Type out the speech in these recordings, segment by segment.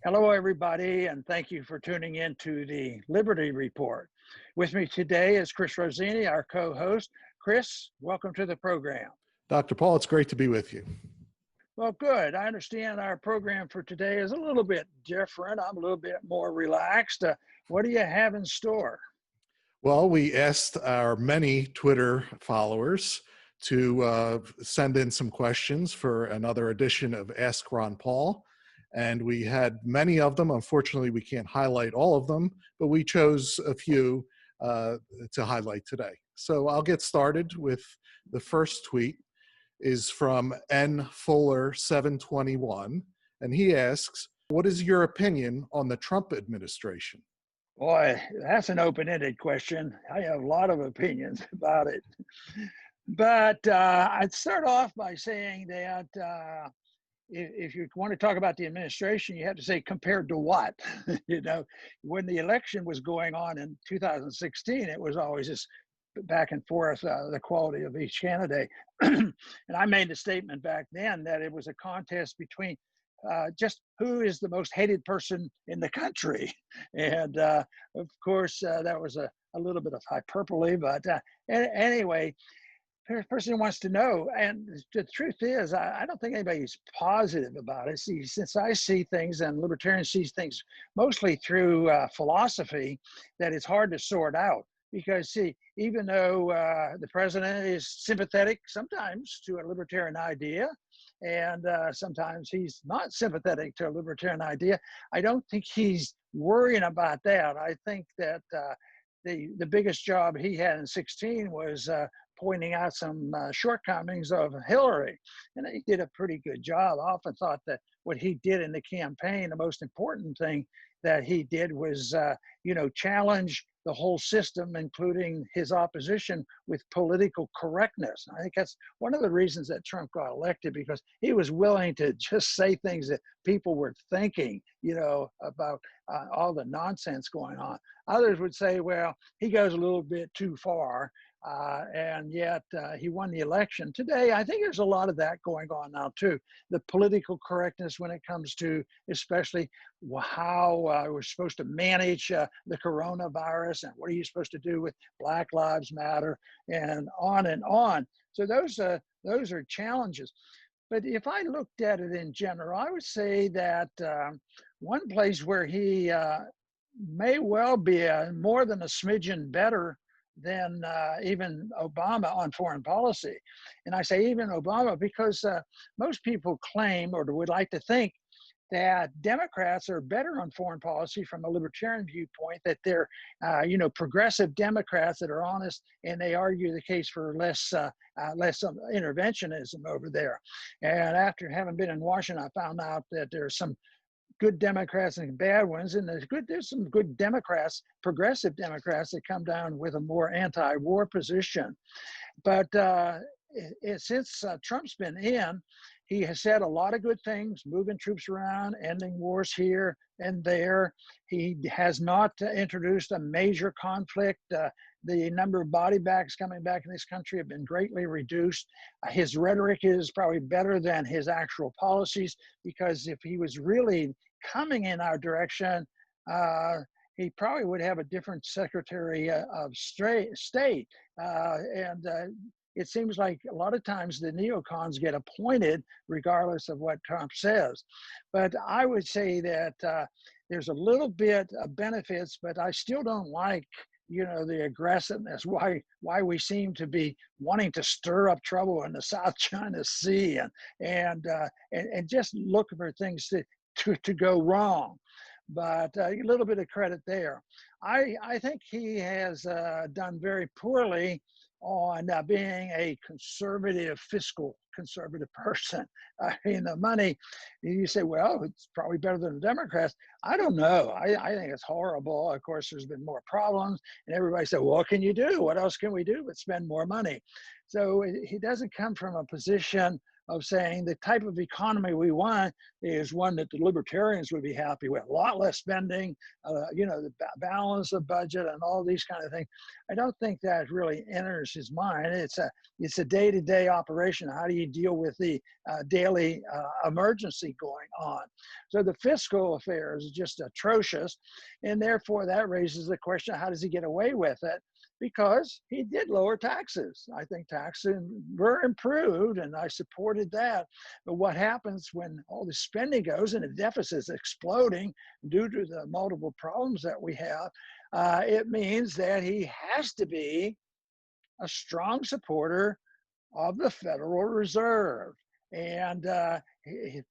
Hello, everybody, and thank you for tuning in to the Liberty Report. With me today is Chris Rossini, our co-host. Chris, welcome to the program. Dr. Paul, it's great to be with you. Well, good. I understand our program for today is a little bit different. I'm a little bit more relaxed. What do you have in store? Well, we asked our many Twitter followers to send in some questions for another edition of Ask Ron Paul. And we had many of them. Unfortunately, we can't highlight all of them, but we chose a few to highlight today. So I'll get started with the first tweet is from N Fuller 721. And he asks, what is your opinion on the Trump administration? Boy, that's an open-ended question. I have a lot of opinions about it. But I'd start off by saying that if you want to talk about the administration, you have to say compared to what? When the election was going on in 2016, it was always just back and forth, the quality of each candidate. And I made the statement back then that it was a contest between just who is the most hated person in the country. And of course, that was a little bit of hyperbole, but anyway, person wants to know, and the truth is, I don't think anybody's positive about it. See, since I see things, and libertarians see things mostly through philosophy, that it's hard to sort out. Because, see, even though the president is sympathetic sometimes to a libertarian idea, and sometimes he's not sympathetic to a libertarian idea, I don't think he's worrying about that. I think that the biggest job he had in 16 was pointing out some shortcomings of Hillary. And he did a pretty good job. I often thought that what he did in the campaign, the most important thing that he did was, challenge the whole system, including his opposition, with political correctness. I think that's one of the reasons that Trump got elected, because he was willing to just say things that people were thinking, about all the nonsense going on. Others would say, well, he goes a little bit too far. And yet he won the election. Today, I think there's a lot of that going on now, too. The political correctness when it comes to especially how we're supposed to manage the coronavirus, and what are you supposed to do with Black Lives Matter, and on and on. So those are challenges. But if I looked at it in general, I would say that one place where he may well be more than a smidgen better than even Obama on foreign policy. And I say even Obama because most people claim, or would like to think, that Democrats are better on foreign policy from a libertarian viewpoint, that they're, progressive Democrats that are honest, and they argue the case for less interventionism over there. And after having been in Washington, I found out that there's some good Democrats and bad ones, and there's some good Democrats, progressive Democrats, that come down with a more anti-war position. But since Trump's been in, he has said a lot of good things, moving troops around, ending wars here and there. He has not introduced a major conflict. The number of body bags coming back in this country have been greatly reduced. His rhetoric is probably better than his actual policies, because if he was really coming in our direction, he probably would have a different Secretary of State. It seems like a lot of times the neocons get appointed regardless of what Trump says. But I would say that there's a little bit of benefits, but I still don't like, the aggressiveness, why we seem to be wanting to stir up trouble in the South China Sea and just look for things to go wrong. But a little bit of credit there. I think he has done very poorly on being a fiscal conservative person. The money, you say, well, it's probably better than the Democrats. I don't know. I think it's horrible. Of course, there's been more problems, and everybody said, well, what can you do? What else can we do but spend more money? So he doesn't come from a position of saying the type of economy we want is one that the libertarians would be happy with. A lot less spending, the balance of budget and all these kind of things. I don't think that really enters his mind. It's a day-to-day operation. How do you deal with the daily emergency going on? So the fiscal affairs is just atrocious, and therefore that raises the question: how does he get away with it? Because he did lower taxes. I think taxes were improved, and I supported that. But what happens when all the spending goes and the deficit is exploding due to the multiple problems that we have? It means that he has to be a strong supporter of the Federal Reserve. And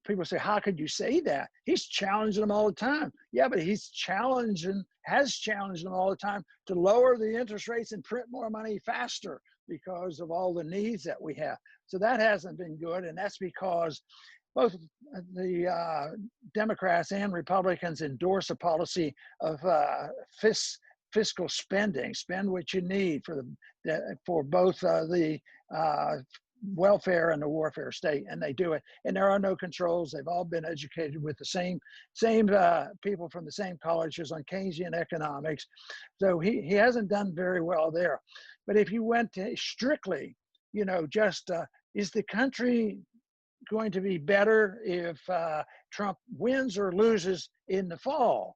people say, how could you say that? He's challenging them all the time. Yeah, but has challenged them all the time to lower the interest rates and print more money faster because of all the needs that we have. So that hasn't been good. And that's because both the Democrats and Republicans endorse a policy of fiscal spending. Spend what you need for both the welfare and the warfare state, and they do it. And there are no controls. They've all been educated with the same people from the same colleges on Keynesian economics. So he hasn't done very well there. But if you went to strictly, is the country going to be better if Trump wins or loses in the fall?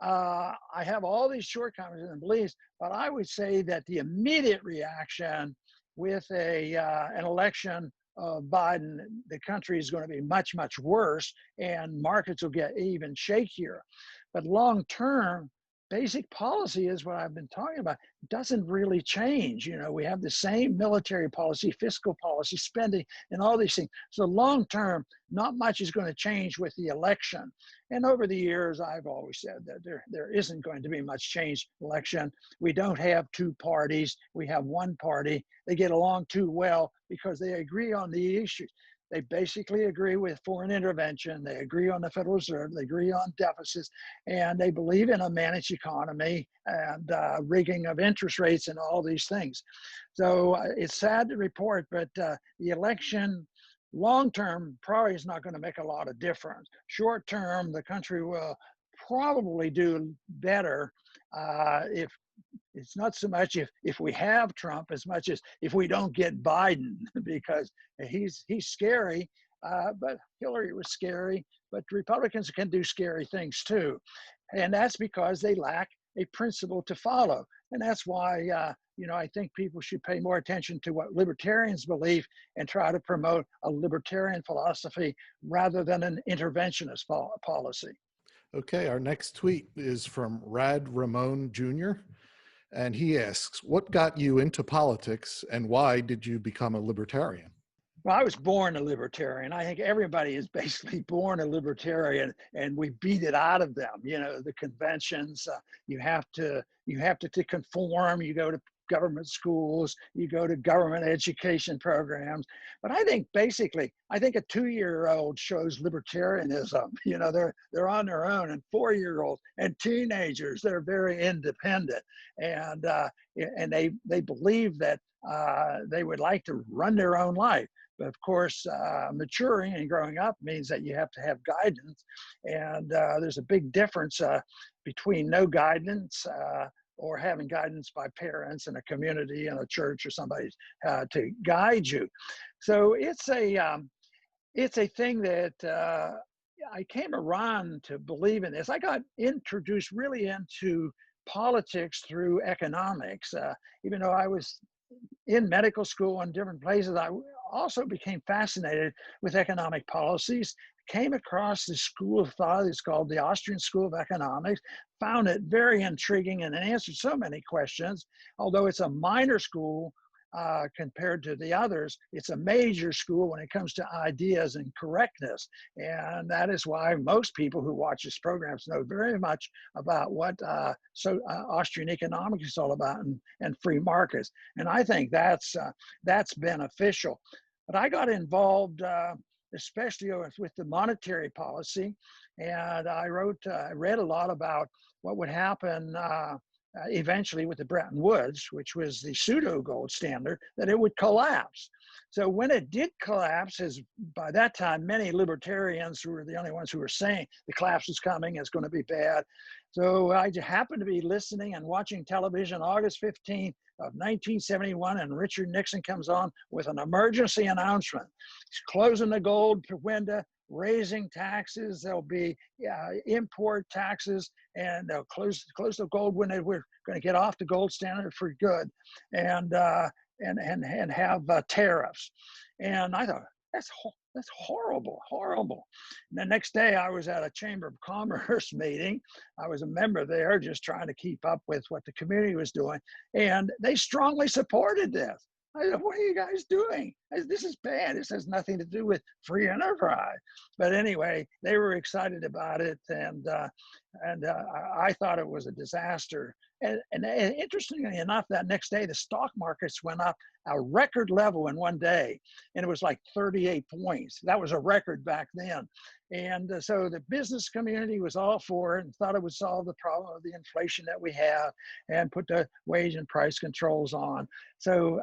I have all these shortcomings and beliefs, but I would say that the immediate reaction with an election of Biden, the country is going to be much, much worse, and markets will get even shakier. But long term, basic policy is what I've been talking about. It doesn't really change. We have the same military policy, fiscal policy, spending, and all these things. So long term, not much is going to change with the election. And over the years, I've always said that there isn't going to be much change election. We don't have two parties. We have one party. They get along too well because they agree on the issues. They basically agree with foreign intervention. They agree on the Federal Reserve. They agree on deficits, and they believe in a managed economy and rigging of interest rates and all these things. So it's sad to report, but the election long-term probably is not going to make a lot of difference. Short-term, the country will probably do better if it's not so much if we have Trump as much as if we don't get Biden, because he's scary, but Hillary was scary, but Republicans can do scary things too. And that's because they lack a principle to follow. And that's why, I think people should pay more attention to what libertarians believe and try to promote a libertarian philosophy rather than an interventionist policy. Okay, our next tweet is from Rad Ramon Jr. And he asks, what got you into politics and why did you become a libertarian? Well, I was born a libertarian. I think everybody is basically born a libertarian, and we beat it out of them. The conventions, you have to conform. You go to government schools, you go to government education programs. But I think basically, a 2-year-old shows libertarianism. They're on their own, and 4-year-olds and teenagers, they're very independent, and they believe that they would like to run their own life. But of course, maturing and growing up means that you have to have guidance, and there's a big difference between no guidance or having guidance by parents and a community and a church or somebody to guide you. So it's a thing that I came around to believe in this. I got introduced really into politics through economics. Even though I was in medical school in different places, I also became fascinated with economic policies. Came across this school of thought. It's called the Austrian School of Economics. Found it very intriguing and it answered so many questions. Although it's a minor school compared to the others, it's a major school when it comes to ideas and correctness. And that is why most people who watch this program know very much about what Austrian economics is all about and free markets. And I think that's beneficial. But I got involved especially with the monetary policy, and I read a lot about what would happen eventually with the Bretton Woods, which was the pseudo gold standard, that it would collapse. So when it did collapse, as by that time, many libertarians were the only ones who were saying the collapse is coming, it's going to be bad. So I happened to be listening and watching television August 15th of 1971, and Richard Nixon comes on with an emergency announcement. He's closing the gold window, raising taxes. There'll be import taxes, and they'll close the gold window. We're going to get off the gold standard for good, and have tariffs. And I thought, that's horrible. And the next day I was at a Chamber of Commerce meeting. I was a member there just trying to keep up with what the community was doing. And they strongly supported this. I said, what are you guys doing? This is bad. This has nothing to do with free enterprise. But anyway, they were excited about it. And I thought it was a disaster. And interestingly enough, that next day, the stock markets went up a record level in one day. And it was like 38 points. That was a record back then. And so the business community was all for it and thought it would solve the problem of the inflation that we have and put the wage and price controls on. So,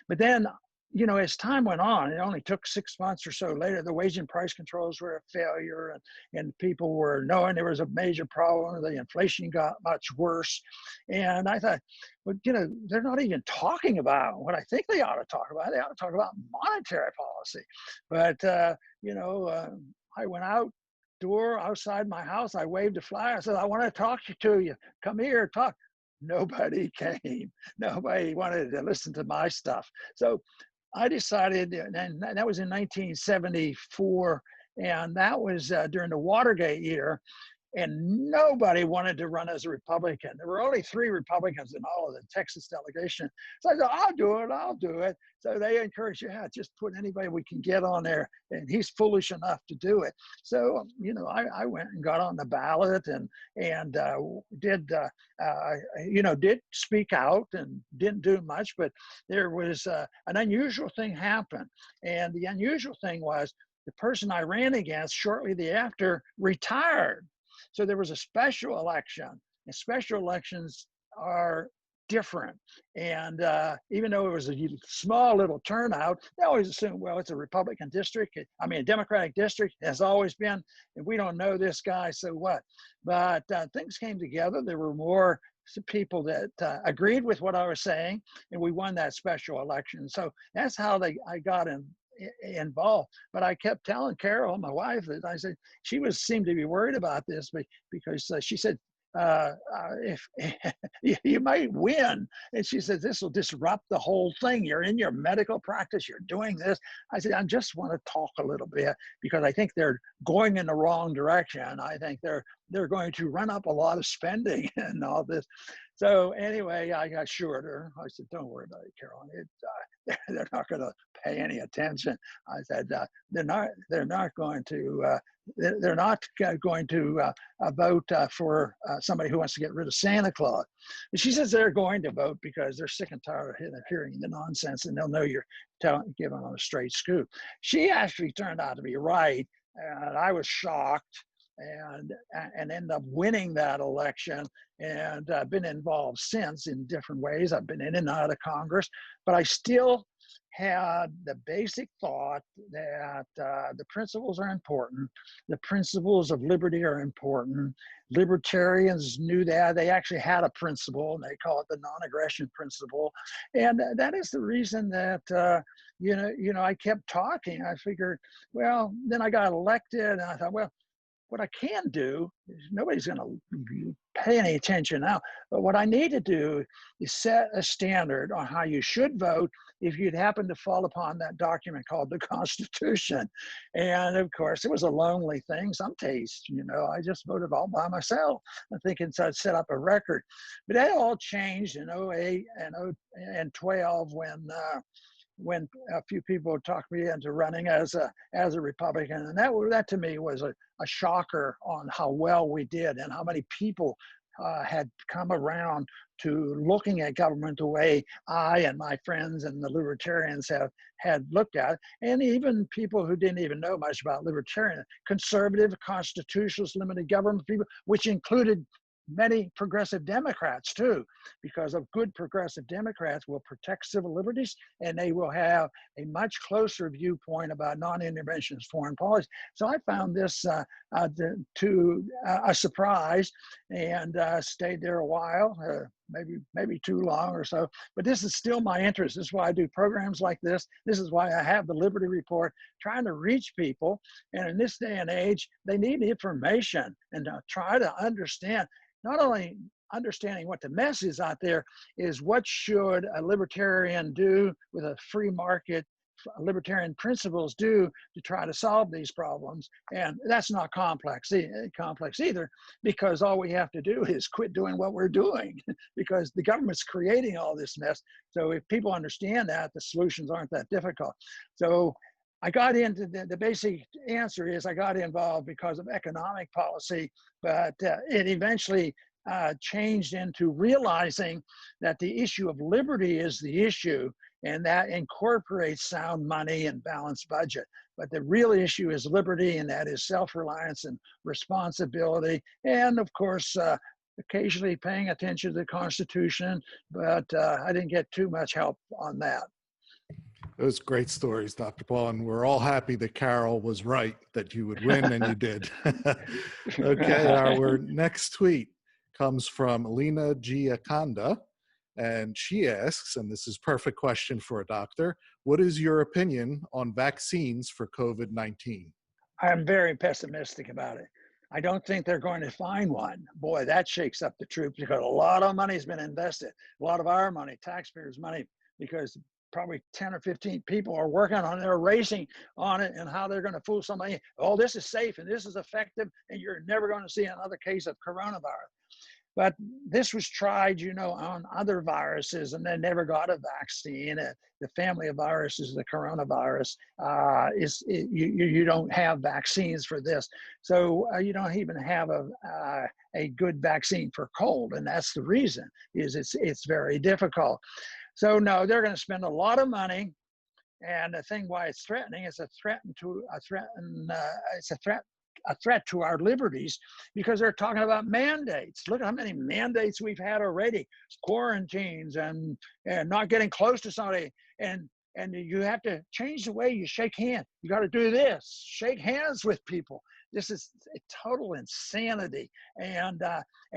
but then, you know, as time went on, it only took 6 months or so later, the wage and price controls were a failure, and people were knowing there was a major problem. The inflation got much worse. And I thought, well, you know, they're not even talking about what I think they ought to talk about. They ought to talk about monetary policy. But, you know, I went outside my house. I waved a flag. I said, I want to talk to you. Come here, talk. Nobody came. Nobody wanted to listen to my stuff. So I decided, and that was in 1974, and that was during the Watergate year, and nobody wanted to run as a Republican. There were only 3 Republicans in all of the Texas delegation. So I said, I'll do it. So they encouraged, yeah, just put anybody we can get on there, and he's foolish enough to do it. So, you know, I went and got on the ballot and did speak out and didn't do much, but there was an unusual thing happened. And the unusual thing was the person I ran against shortly thereafter retired. So there was a special election, and special elections are different. And even though it was a small little turnout, they always assume, well, it's a Republican district. A Democratic district has always been, and we don't know this guy, so what? But things came together. There were more people that agreed with what I was saying, and we won that special election. So that's how I got involved. But I kept telling Carol, my wife, that I said, she seemed to be worried about this because she said, if you might win. And she said, this will disrupt the whole thing. You're in your medical practice, you're doing this. I said, I just want to talk a little bit because I think they're going in the wrong direction. I think they're going to run up a lot of spending and all this. So anyway, I assured her. I said, don't worry about it, Carolyn. They're not going to pay any attention. I said, they're not going to vote for somebody who wants to get rid of Santa Claus. And she says they're going to vote because they're sick and tired of hearing the nonsense, and they'll know you're giving them a straight scoop. She actually turned out to be right, and I was shocked and ended up winning that election, and I've been involved since in different ways. I've been in and out of Congress, but I still had the basic thought that the principles are important. The principles of liberty are important. Libertarians knew that. They actually had a principle, and they call it the non-aggression principle. And that is the reason that, I kept talking. I figured, well, then I got elected, and I thought, well, what I can do is nobody's going to pay any attention now. But what I need to do is set a standard on how you should vote if you'd happen to fall upon that document called the Constitution. And of course, it was a lonely thing. Some days, I just voted all by myself. I'm thinking so I'd set up a record. But that all changed in 2008 and 12 when a few people talked me into running as a Republican. And that to me was a shocker on how well we did and how many people had come around to looking at government the way I and my friends and the libertarians had looked at it. And even people who didn't even know much about libertarian, conservative, constitutionalist, limited government people, which included many progressive Democrats too, because of good progressive Democrats will protect civil liberties, and they will have a much closer viewpoint about non-interventionist foreign policy. So I found this a surprise, and stayed there a while, maybe too long or so. But this is still my interest. This is why I do programs like this. This is why I have the Liberty Report, trying to reach people. And in this day and age, they need information, and to try to understand, not only understanding what the mess is out there, is what should a libertarian do with a free market, libertarian principles do to try to solve these problems. And that's not complex either, because all we have to do is quit doing what we're doing because the government's creating all this mess. So if people understand that, the solutions aren't that difficult. So I got into the basic answer is I got involved because of economic policy, but it eventually changed into realizing that the issue of liberty is the issue, and that incorporates sound money and balanced budget. But the real issue is liberty, and that is self-reliance and responsibility, and of course, occasionally paying attention to the Constitution, but I didn't get too much help on that. Those great stories, Dr. Paul, and we're all happy that Carol was right, that you would win, and you did. Okay, our next tweet comes from Lena Giaconda, and she asks, and this is a perfect question for a doctor, what is your opinion on vaccines for COVID-19? I'm very pessimistic about it. I don't think they're going to find one. Boy, that shakes up the troops, because a lot of money has been invested, a lot of our money, taxpayers' money, because probably 10 or 15 people are working on it, they're racing on it, and how they're going to fool somebody. Oh, this is safe and this is effective, and you're never going to see another case of coronavirus. But this was tried, you know, on other viruses, and they never got a vaccine. The family of viruses, the coronavirus, you don't have vaccines for this. So you don't even have a good vaccine for cold, and that's the reason, is it's very difficult. So no, they're going to spend a lot of money, and the thing why it's threatening is it's a threat to our liberties, because they're talking about mandates. Look at how many mandates we've had already: quarantines and not getting close to somebody, and you have to change the way you shake hands. You got to do this: shake hands with people. This is a total insanity, and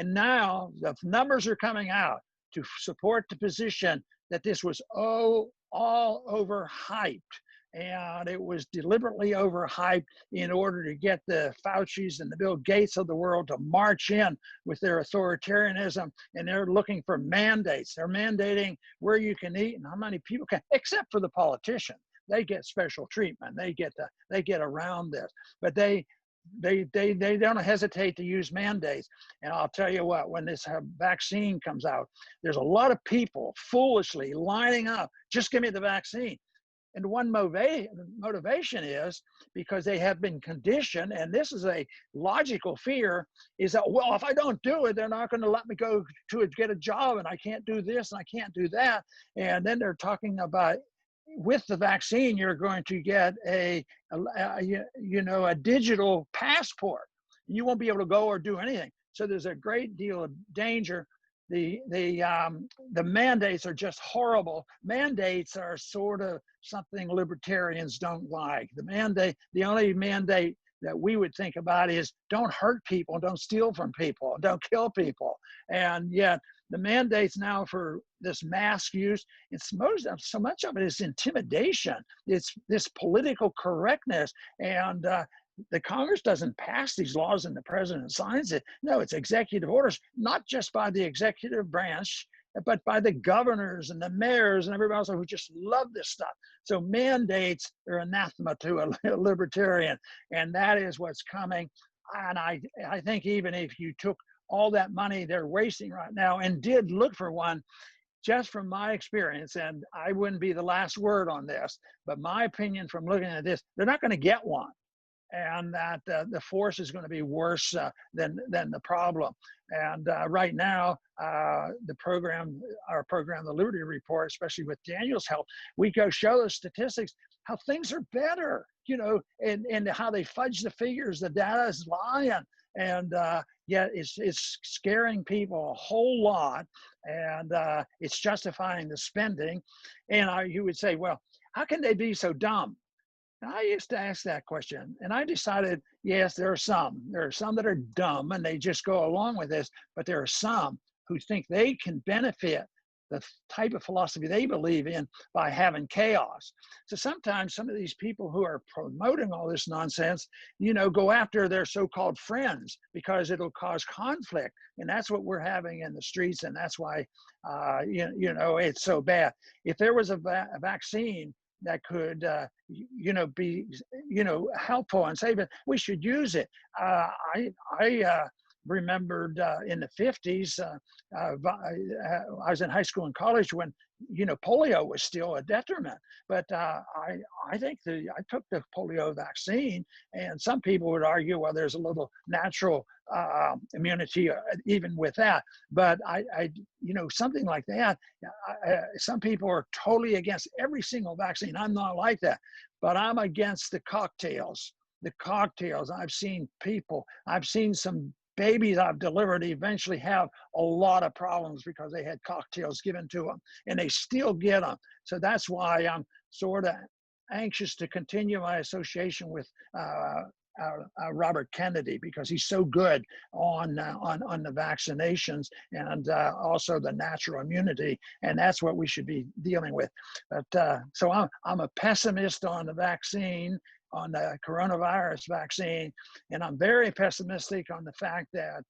now the numbers are coming out to support the position that this was all overhyped, and it was deliberately overhyped in order to get the Faucis and the Bill Gates of the world to march in with their authoritarianism, and they're looking for mandates. They're mandating where you can eat and how many people can, except for the politicians. They get special treatment. They get around this, but they don't hesitate to use mandates. And I'll tell you what, when this vaccine comes out, there's a lot of people foolishly lining up, just give me the vaccine. And one motivation is because they have been conditioned, and this is a logical fear, is that, well, if I don't do it, they're not going to let me go to get a job, and I can't do this and I can't do that. And then they're talking about, with the vaccine, you're going to get a digital passport. You won't be able to go or do anything. So there's a great deal of danger. The mandates are just horrible. Mandates are sort of something libertarians don't like. The only mandate that we would think about is don't hurt people, don't steal from people, don't kill people. And yet the mandates now for this mask use, so much of it is intimidation. It's this political correctness, and the Congress doesn't pass these laws and the president signs it. No, it's executive orders, not just by the executive branch, but by the governors and the mayors and everybody else who just love this stuff. So mandates are anathema to a libertarian, and that is what's coming. And I think even if you took all that money they're wasting right now and did look for one, just from my experience, and I wouldn't be the last word on this, but my opinion from looking at this, they're not going to get one. and that the force is going to be worse than the problem. And right now, our program, the Liberty Report, especially with Daniel's help, we go show the statistics how things are better, and how they fudge the figures. The data is lying, and yet it's scaring people a whole lot, and it's justifying the spending. And you would say, well, how can they be so dumb? And I used to ask that question, and I decided, yes, there are some. There are some that are dumb, and they just go along with this, but there are some who think they can benefit the type of philosophy they believe in by having chaos. So sometimes some of these people who are promoting all this nonsense, go after their so-called friends because it'll cause conflict. And that's what we're having in the streets, and that's why, it's so bad. If there was a vaccine that could, be, helpful and safe, we should use it. I remembered in the 50s, I was in high school and college when, polio was still a detriment. But I think I took the polio vaccine, and some people would argue, well, there's a little natural immunity even with that. But something like that, some people are totally against every single vaccine. I'm not like that, but I'm against the cocktails. I've seen some babies I've delivered eventually have a lot of problems because they had cocktails given to them, and they still get them. So that's why I'm sort of anxious to continue my association with Robert Kennedy, because he's so good on the vaccinations and also the natural immunity, and that's what we should be dealing with. But so I'm a pessimist on the vaccine, on the coronavirus vaccine, and I'm very pessimistic on the fact that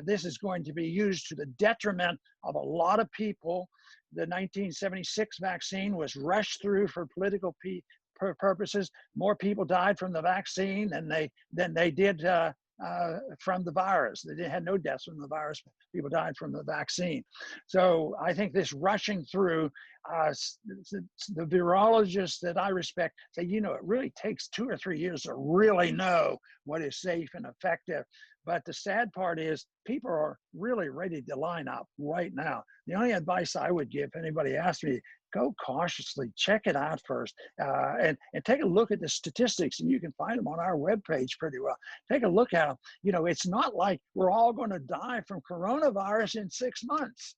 this is going to be used to the detriment of a lot of people. The 1976 vaccine was rushed through for political purposes. More people died from the vaccine than they did from the virus. They had no deaths from the virus. People died from the vaccine. So I think this rushing through, the virologists that I respect say, it really takes 2 or 3 years to really know what is safe and effective. But the sad part is people are really ready to line up right now. The only advice I would give, if anybody asked me, go cautiously, check it out first, and take a look at the statistics, and you can find them on our webpage pretty well. Take a look at them. It's not like we're all going to die from coronavirus in 6 months,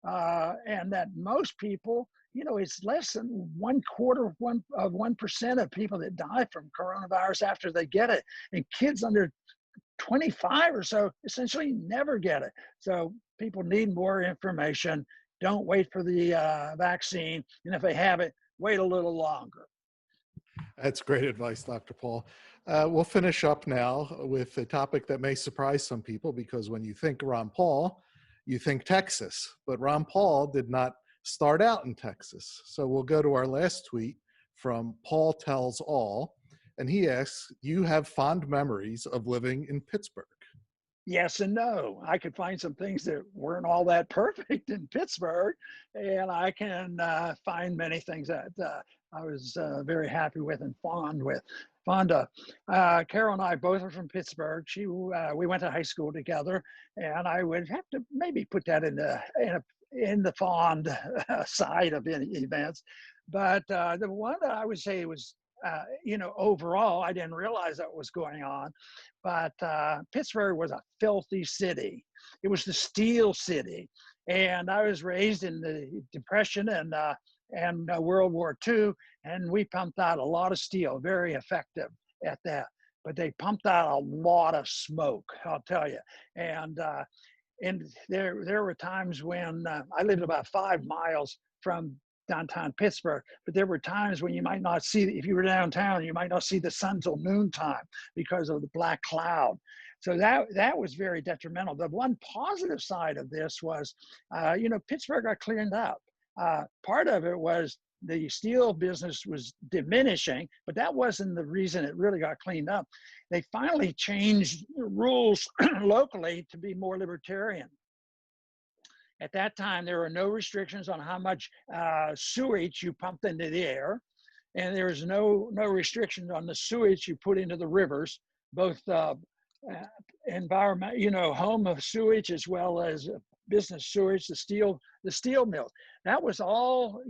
and that most people, it's less than 1% of people that die from coronavirus after they get it, and kids under 25 or so essentially never get it. So people need more information. Don't wait for the vaccine. And if they have it, wait a little longer. That's great advice, Dr. Paul. We'll finish up now with a topic that may surprise some people, because when you think Ron Paul, you think Texas. But Ron Paul did not start out in Texas. So we'll go to our last tweet from Paul Tells All. And he asks, do you have fond memories of living in Pittsburgh? Yes and no. I could find some things that weren't all that perfect in Pittsburgh, and I can find many things that I was very happy with and fond of. Carol and I both are from Pittsburgh. We went to high school together, and I would have to maybe put that in the fond side of any events. But the one that I would say was, overall, I didn't realize that was going on, but Pittsburgh was a filthy city. It was the steel city, and I was raised in the Depression and World War II, and we pumped out a lot of steel, very effective at that. But they pumped out a lot of smoke, I'll tell you. And there were times when I lived about 5 miles from downtown Pittsburgh, but there were times when you might not see, if you were downtown, you might not see the sun till noontime because of the black cloud. So that was very detrimental. The one positive side of this was, Pittsburgh got cleaned up. Part of it was the steel business was diminishing, but that wasn't the reason it really got cleaned up. They finally changed the rules locally to be more libertarian. At that time, there were no restrictions on how much sewage you pumped into the air. and there's no restrictions on the sewage you put into the rivers, both environment, home of sewage as well as business sewage, the steel mills. That was all,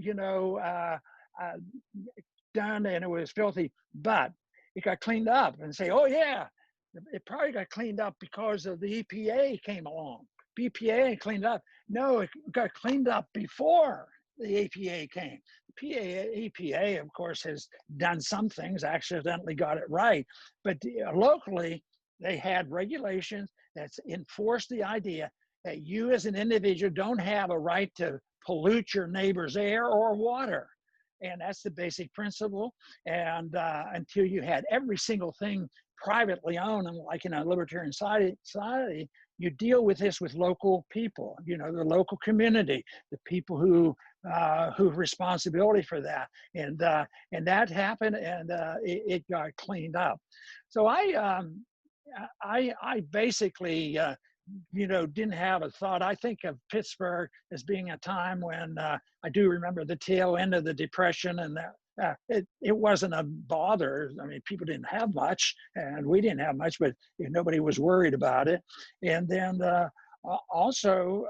done, and it was filthy, but it got cleaned up. And say, oh yeah, it probably got cleaned up because of the EPA came along. EPA cleaned up. No, it got cleaned up before the EPA came. The EPA, of course, has done some things, accidentally got it right, but locally, they had regulations that enforced the idea that you as an individual don't have a right to pollute your neighbor's air or water. And that's the basic principle. And until you had every single thing privately owned, and like in a libertarian society, you deal with this with local people, the local community, the people who have responsibility for that. And that happened, and it got cleaned up. So I basically, didn't have a thought. I think of Pittsburgh as being a time when I do remember the tail end of the Depression, and that it wasn't a bother. I mean, people didn't have much, and we didn't have much, but nobody was worried about it. And then also,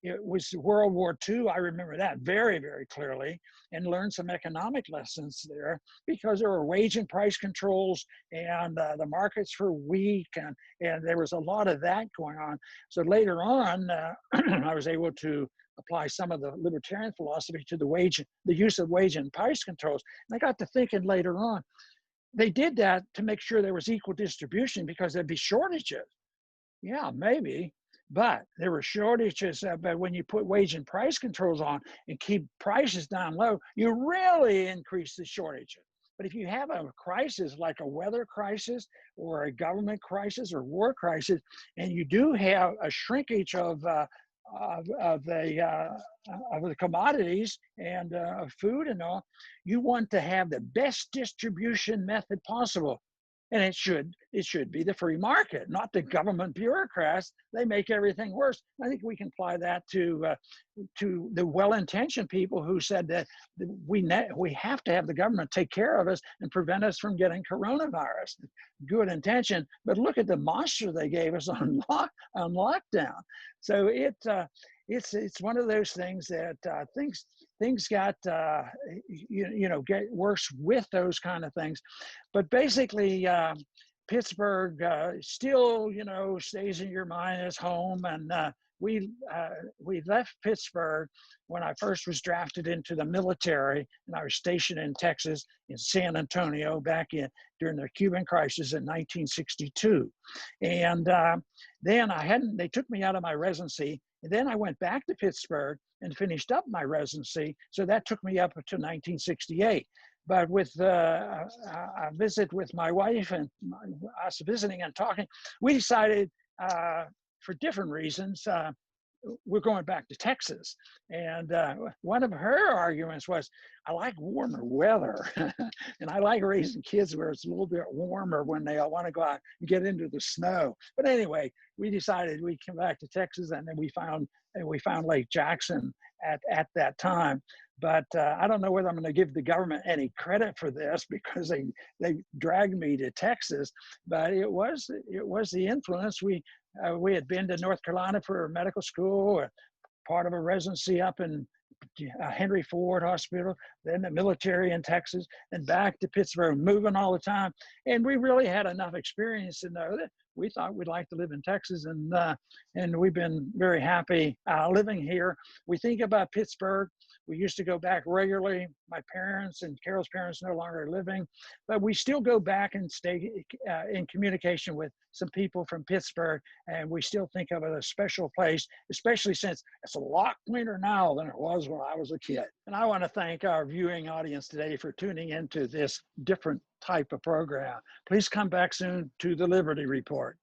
it was World War II. I remember that very, very clearly, and learned some economic lessons there because there were wage and price controls, and the markets were weak, and there was a lot of that going on. So later on, I was able to apply some of the libertarian philosophy to the use of wage and price controls. And I got to thinking later on, they did that to make sure there was equal distribution because there'd be shortages. Yeah, maybe. But there were shortages, but when you put wage and price controls on and keep prices down low, you really increase the shortages. But if you have a crisis like a weather crisis or a government crisis or war crisis, and you do have a shrinkage of the commodities and of food and all, you want to have the best distribution method possible. And it should be the free market, not the government bureaucrats. They make everything worse. I think we can apply that to the well-intentioned people who said that we have to have the government take care of us and prevent us from getting coronavirus. Good intention, but look at the monster they gave us on lockdown. So it's one of those things that things got get worse with those kind of things. But basically, Pittsburgh still stays in your mind as home. And we left Pittsburgh when I first was drafted into the military, and I was stationed in Texas, in San Antonio, during the Cuban crisis in 1962. And then they took me out of my residency, and then I went back to Pittsburgh and finished up my residency. So that took me up to 1968. But with a visit with my wife and us visiting and talking, we decided for different reasons, we're going back to Texas. And one of her arguments was, I like warmer weather. And I like raising kids where it's a little bit warmer when they want to go out and get into the snow. But anyway, we decided we'd come back to Texas, and then we found Lake Jackson at that time. But I don't know whether I'm going to give the government any credit for this, because they dragged me to Texas. But it was the influence. We had been to North Carolina for medical school, part of a residency up in Henry Ford Hospital, then the military in Texas, and back to Pittsburgh, moving all the time. And we really had enough experience to know that we thought we'd like to live in Texas, and we've been very happy living here. We think about Pittsburgh. We used to go back regularly. My parents and Carol's parents no longer living, but we still go back and stay in communication with some people from Pittsburgh, and we still think of it as a special place, especially since it's a lot cleaner now than it was when I was a kid. And I want to thank our viewing audience today for tuning into this different type of program. Please come back soon to the Liberty Report.